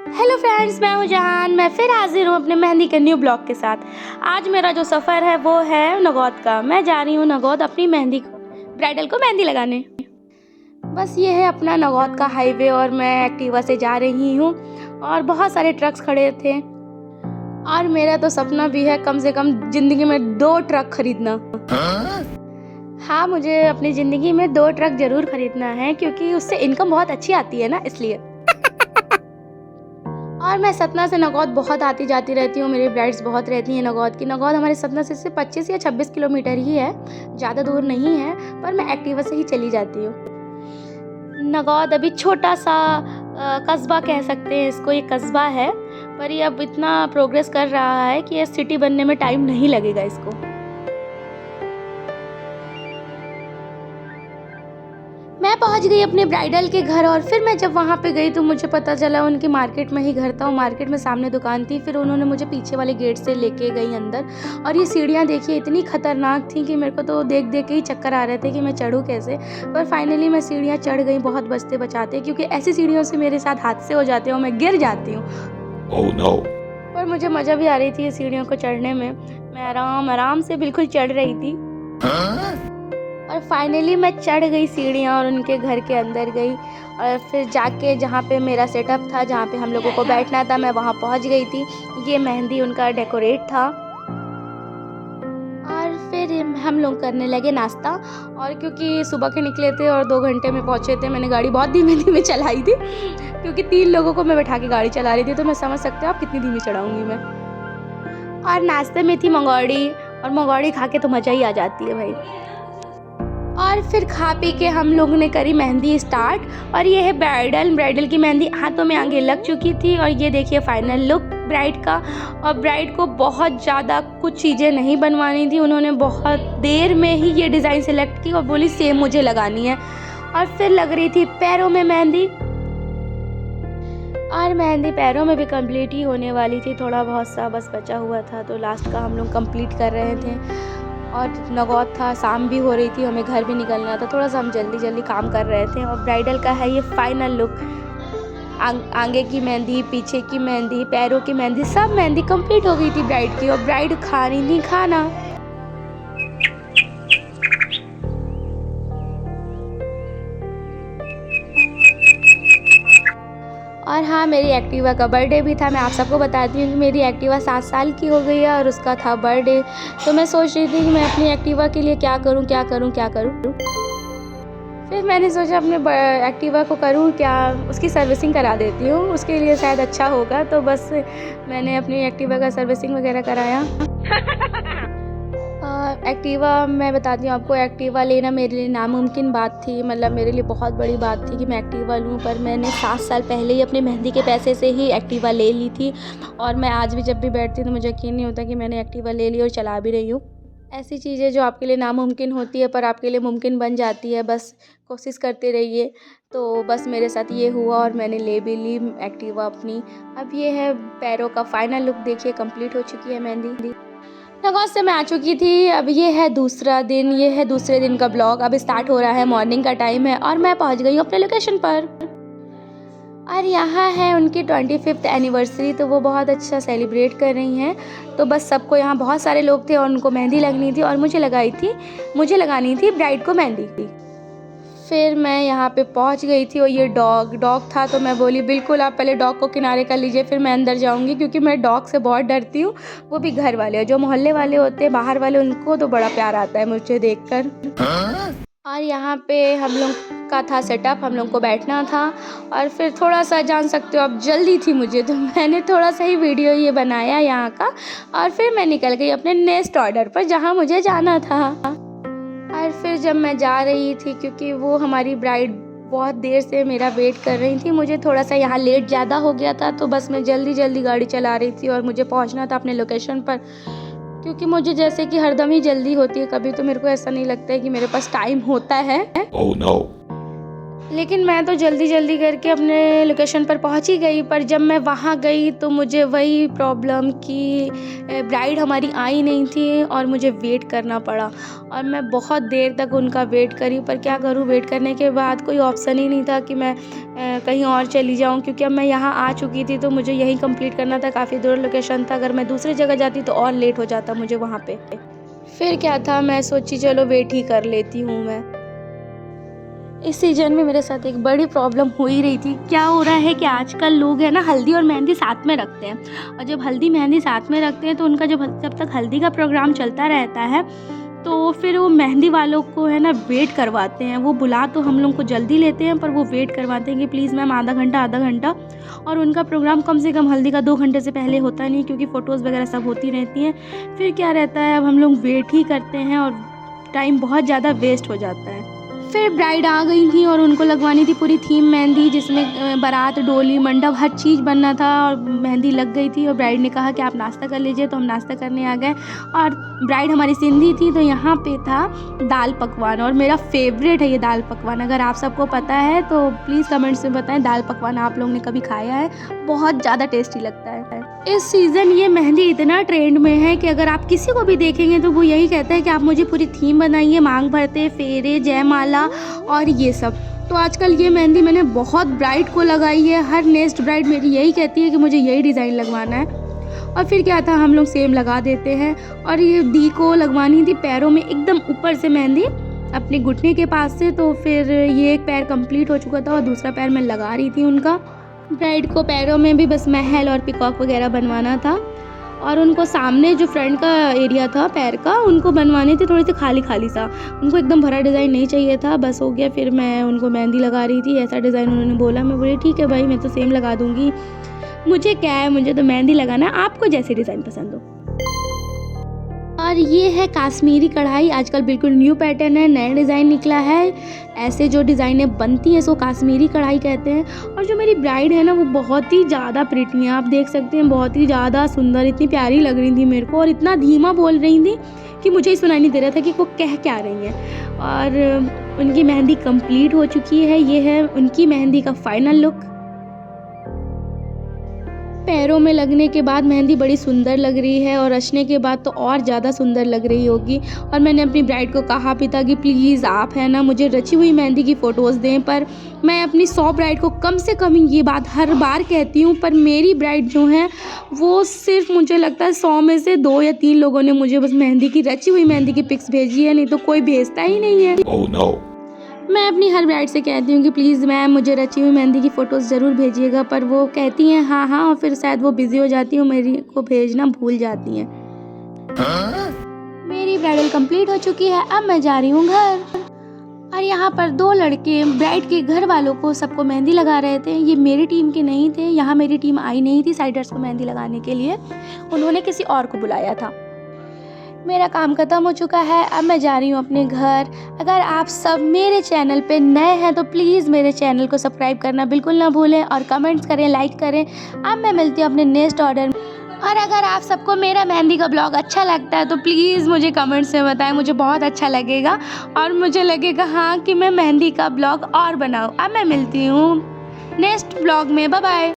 Hello friends, मैं हूँ जहान। मैं फिर हाजिर हूँ अपने मेहंदी के न्यू ब्लॉग के साथ। आज मेरा जो सफ़र है वो है नगौद का। मैं जा रही हूँ नगौद अपनी मेहंदी ब्राइडल को मेहंदी लगाने। बस ये है अपना नगौद का हाईवे और मैं एक्टिवा से जा रही हूँ और बहुत सारे ट्रक्स खड़े थे और मेरा तो सपना भी है कम से कम ज़िंदगी में 2 ट्रक खरीदना। हाँ, मुझे अपनी ज़िंदगी में 2 ट्रक ज़रूर खरीदना है क्योंकि उससे इनकम बहुत अच्छी आती है ना, इसलिए। और मैं सतना से नगौद बहुत आती जाती रहती हूँ। मेरी ब्राइड्स बहुत रहती हैं नगौद की। नगौद हमारे सतना से सिर्फ 25 या 26 किलोमीटर ही है, ज़्यादा दूर नहीं है, पर मैं एक्टिवा से ही चली जाती हूँ। नगौद अभी छोटा सा कस्बा कह सकते हैं इसको, ये कस्बा है, पर ये अब इतना प्रोग्रेस कर रहा है कि ये सिटी बनने में टाइम नहीं लगेगा इसको। मैं पहुंच गई अपने ब्राइडल के घर और फिर मैं जब वहाँ पे गई तो मुझे पता चला उनकी मार्केट में ही घर था। वो मार्केट में सामने दुकान थी। फिर उन्होंने मुझे पीछे वाले गेट से लेके गई अंदर और ये सीढ़ियाँ देखिए इतनी खतरनाक थी कि मेरे को तो देख देख के ही चक्कर आ रहे थे कि मैं चढ़ूँ कैसे। पर फाइनली मैं सीढ़ियाँ चढ़ गई बहुत बचते बचाते, क्योंकि ऐसी सीढ़ियों से मेरे साथ हादसे हो जाते हैं और मैं गिर जाती हूँ। Oh no! पर मुझे मज़ा भी आ रही थी ये सीढ़ियों को चढ़ने में। मैं आराम आराम से बिल्कुल चढ़ रही थी और फाइनली मैं चढ़ गई सीढ़ियाँ और उनके घर के अंदर गई और फिर जाके जहाँ पे मेरा सेटअप था, जहाँ पे हम लोगों को बैठना था, मैं वहाँ पहुँच गई थी। ये मेहंदी उनका डेकोरेट था और फिर हम लोग करने लगे नाश्ता। और क्योंकि सुबह के निकले थे और 2 घंटे में पहुँचे थे, मैंने गाड़ी बहुत धीमे धीमे चलाई थी क्योंकि 3 लोगों को मैं बैठा के गाड़ी चला रही थी, तो मैं समझ सकते हो आप कितनी धीमी चढ़ाऊँगी मैं। और नाश्ते में थी मंगौड़ी, और मंगौड़ी खा के तो मज़ा ही आ जाती है भाई। और फिर खा पी के हम लोगों ने करी मेहंदी स्टार्ट। और ये है ब्राइडल की मेहंदी हाथों में आगे लग चुकी थी। और ये देखिए फाइनल लुक ब्राइड का। और ब्राइड को बहुत ज़्यादा कुछ चीज़ें नहीं बनवानी थी, उन्होंने बहुत देर में ही ये डिज़ाइन सेलेक्ट की और बोली सेम मुझे लगानी है। और फिर लग रही थी पैरों में मेहंदी, और मेहंदी पैरों में भी कंप्लीट ही होने वाली थी, थोड़ा बहुत सा बस बचा हुआ था, तो लास्ट का हम लोग कंप्लीट कर रहे थे। और नगौद था, शाम भी हो रही थी, हमें घर भी निकलना था, थोड़ा सा हम जल्दी जल्दी काम कर रहे थे। और ब्राइडल का है ये फाइनल लुक। आगे की मेहंदी, पीछे की मेहंदी, पैरों की मेहंदी, सब मेहंदी कंप्लीट हो गई थी ब्राइड की। और ब्राइड खा रही थी खाना। और हाँ, मेरी एक्टिवा का बर्थडे भी था। मैं आप सबको बताती हूँ कि मेरी एक्टिवा 7 साल की हो गई है और उसका था बर्थडे। तो मैं सोच रही थी कि मैं अपनी एक्टिवा के लिए क्या करूँ। फिर मैंने सोचा अपने एक्टिवा को करूँ क्या, उसकी सर्विसिंग करा देती हूँ, उसके लिए शायद अच्छा होगा। तो बस मैंने अपनी एक्टिवा का सर्विसिंग वगैरह कराया। एक्टिवा मैं बताती हूँ आपको, एक्टिवा लेना मेरे लिए नामुमकिन बात थी, मतलब मेरे लिए बहुत बड़ी बात थी कि मैं एक्टिवा लूँ। पर मैंने 7 साल पहले ही अपनी मेहंदी के पैसे से ही एक्टिवा ले ली थी। और मैं आज भी जब भी बैठती हूँ तो मुझे यकीन नहीं होता कि मैंने एक्टिवा ले ली और चला भी रही हूँ। ऐसी चीज़ें जो आपके लिए नामुमकिन होती है पर आपके लिए मुमकिन बन जाती है, बस कोशिश करते रहिए। तो बस मेरे साथ ये हुआ और मैंने ले भी ली एक्टिवा अपनी। अब ये है पैरों का फाइनल लुक, देखिए कंप्लीट हो चुकी है मेहंदी। नगौद से मैं आ चुकी थी। अब ये है दूसरे दिन का ब्लॉग। अब स्टार्ट हो रहा है, मॉर्निंग का टाइम है और मैं पहुंच गई हूँ अपने लोकेशन पर। और यहाँ है उनकी 25th एनिवर्सरी, तो वो बहुत अच्छा सेलिब्रेट कर रही हैं। तो बस सबको, यहाँ बहुत सारे लोग थे और उनको मेहंदी लगनी थी और मुझे लगानी थी ब्राइड को मेहंदी। फिर मैं यहाँ पे पहुँच गई थी और ये डॉग था, तो मैं बोली बिल्कुल आप पहले डॉग को किनारे कर लीजिए, फिर मैं अंदर जाऊँगी, क्योंकि मैं डॉग से बहुत डरती हूँ। वो भी घर वाले, जो मोहल्ले वाले होते हैं, बाहर वाले, उनको तो बड़ा प्यार आता है मुझे देखकर। और यहाँ पे हम लोग का था सेटअप, हम लोग को बैठना था। और फिर थोड़ा सा जान सकते हो अब जल्दी थी मुझे, तो मैंने थोड़ा सा ही वीडियो ये बनाया यहाँ का। और फिर मैं निकल गई अपने नेक्स्ट ऑर्डर पर जहाँ मुझे जाना था। और फिर जब मैं जा रही थी, क्योंकि वो हमारी ब्राइड बहुत देर से मेरा वेट कर रही थी, मुझे थोड़ा सा यहाँ लेट ज़्यादा हो गया था, तो बस मैं जल्दी जल्दी गाड़ी चला रही थी और मुझे पहुँचना था अपने लोकेशन पर। क्योंकि मुझे जैसे कि हरदम ही जल्दी होती है, कभी तो मेरे को ऐसा नहीं लगता है कि मेरे पास टाइम होता है। Oh no! लेकिन मैं तो जल्दी करके अपने लोकेशन पर पहुंच ही गई, पर जब मैं वहां गई तो मुझे वही प्रॉब्लम कि ब्राइड हमारी आई नहीं थी और मुझे वेट करना पड़ा। और मैं बहुत देर तक उनका वेट करी, पर क्या करूं, वेट करने के बाद कोई ऑप्शन ही नहीं था कि मैं कहीं और चली जाऊं, क्योंकि अब मैं यहाँ आ चुकी थी तो मुझे यहीं कंप्लीट करना था। काफ़ी दूर लोकेशन था, अगर मैं दूसरी जगह जाती तो और लेट हो जाता मुझे वहाँ पे। फिर क्या था, मैं सोची चलो वेट ही कर लेती हूँ मैं। इस सीज़न में मेरे साथ एक बड़ी प्रॉब्लम हो ही रही थी। क्या हो रहा है कि आजकल लोग है ना हल्दी और मेहंदी साथ में रखते हैं, और जब हल्दी मेहंदी साथ में रखते हैं तो उनका जब तक हल्दी का प्रोग्राम चलता रहता है तो फिर वो मेहंदी वालों को है ना वेट करवाते हैं। वो बुला तो हम लोग को जल्दी लेते हैं, पर वो वेट करवाते हैं कि प्लीज़ मैम आधा घंटा। और उनका प्रोग्राम कम से कम हल्दी का 2 घंटे से पहले होता नहीं, क्योंकि फ़ोटोज़ वगैरह सब होती रहती हैं। फिर क्या रहता है, अब हम लोग वेट ही करते हैं और टाइम बहुत ज़्यादा वेस्ट हो जाता है। फिर ब्राइड आ गई थी और उनको लगवानी थी पूरी थीम मेहंदी, जिसमें बारात, डोली, मंडप हर चीज़ बनना था, और मेहंदी लग गई थी। और ब्राइड ने कहा कि आप नाश्ता कर लीजिए, तो हम नाश्ता करने आ गए। और ब्राइड हमारी सिंधी थी तो यहाँ पे था दाल पकवान, और मेरा फेवरेट है ये दाल पकवान। अगर आप सबको पता है तो प्लीज़ कमेंट्स में बताएं दाल पकवान आप लोगों ने कभी खाया है, बहुत ज़्यादा टेस्टी लगता है। इस सीज़न ये मेहंदी इतना ट्रेंड में है कि अगर आप किसी को भी देखेंगे तो वो यही कहता है कि आप मुझे पूरी थीम बनाइए, मांग भरते, फेरे, जयमाला और ये सब। तो आजकल ये मेहंदी मैंने बहुत ब्राइड को लगाई है, हर नेक्स्ट ब्राइड मेरी यही कहती है कि मुझे यही डिज़ाइन लगवाना है। और फिर क्या था, हम लोग सेम लगा देते हैं। और ये दी को लगवानी थी पैरों में एकदम ऊपर से मेहंदी, अपने घुटने के पास से। तो फिर ये एक पैर कंप्लीट हो चुका था और दूसरा पैर मैं लगा रही थी उनका। ब्राइड को पैरों में भी बस महल और पिकॉक वगैरह बनवाना था, और उनको सामने जो फ्रंट का एरिया था पैर का, उनको बनवाने थे थोड़ी सी खाली सा। उनको एकदम भरा डिज़ाइन नहीं चाहिए था, बस हो गया। फिर मैं उनको मेहंदी लगा रही थी, ऐसा डिज़ाइन उन्होंने बोला। मैं बोली ठीक है भाई, मैं तो सेम लगा दूँगी, मुझे क्या है, मुझे तो मेहंदी लगाना है, आपको जैसे डिज़ाइन पसंद हो। और ये है काश्मीरी कढ़ाई, आजकल बिल्कुल न्यू पैटर्न है, नया डिज़ाइन निकला है। ऐसे जो डिज़ाइनें बनती हैं इसको काश्मीरी कढ़ाई कहते हैं। और जो मेरी ब्राइड है ना वो बहुत ही ज़्यादा प्रिटी है, आप देख सकते हैं, बहुत ही ज़्यादा सुंदर, इतनी प्यारी लग रही थी मेरे को, और इतना धीमा बोल रही थी कि मुझे ही सुनाई नहीं दे रहा था कि वो कह क्या रही हैं। और उनकी मेहंदी कंप्लीट हो चुकी है, ये है उनकी मेहंदी का फाइनल लुक। पैरों में लगने के बाद मेहंदी बड़ी सुंदर लग रही है, और रचने के बाद तो और ज़्यादा सुंदर लग रही होगी। और मैंने अपनी ब्राइड को कहा भी था कि प्लीज़ आप है ना मुझे रची हुई मेहंदी की फ़ोटोज़ दें, पर मैं अपनी 100 ब्राइड को कम से कम ये बात हर बार कहती हूँ, पर मेरी ब्राइड जो है वो सिर्फ मुझे लगता है 100 में से 2 या 3 लोगों ने मुझे बस मेहंदी की, रची हुई मेहंदी की पिक्स भेजी है, नहीं तो कोई भेजता ही नहीं है। Oh, no. मैं अपनी हर ब्राइड से कहती हूँ कि प्लीज़ मैम मुझे रची हुई मेहंदी की फ़ोटोज़ ज़रूर भेजिएगा, पर वो कहती हैं हाँ, और फिर शायद वो बिज़ी हो जाती है, मेरी को भेजना भूल जाती हैं। मेरी ब्राइडल कंप्लीट हो चुकी है, अब मैं जा रही हूँ घर। और यहाँ पर 2 लड़के ब्राइड के घर वालों को सबको मेहंदी लगा रहे थे। ये मेरी टीम के नहीं थे, यहाँ मेरी टीम आई नहीं थी साइडर्स को मेहंदी लगाने के लिए, उन्होंने किसी और को बुलाया था। मेरा काम ख़त्म हो चुका है, अब मैं जा रही हूँ अपने घर। अगर आप सब मेरे चैनल पे नए हैं तो प्लीज़ मेरे चैनल को सब्सक्राइब करना बिल्कुल ना भूलें, और कमेंट्स करें, लाइक करें। अब मैं मिलती हूँ अपने नेक्स्ट ऑर्डर। और अगर आप सबको मेरा मेहंदी का ब्लॉग अच्छा लगता है तो प्लीज़ मुझे कमेंट्स में बताएं, मुझे बहुत अच्छा लगेगा, और मुझे लगेगा हाँ कि मैं मेहंदी का ब्लॉग और बनाऊँ। अब मैं मिलती हूँ नेक्स्ट ब्लॉग में, बाय बाय।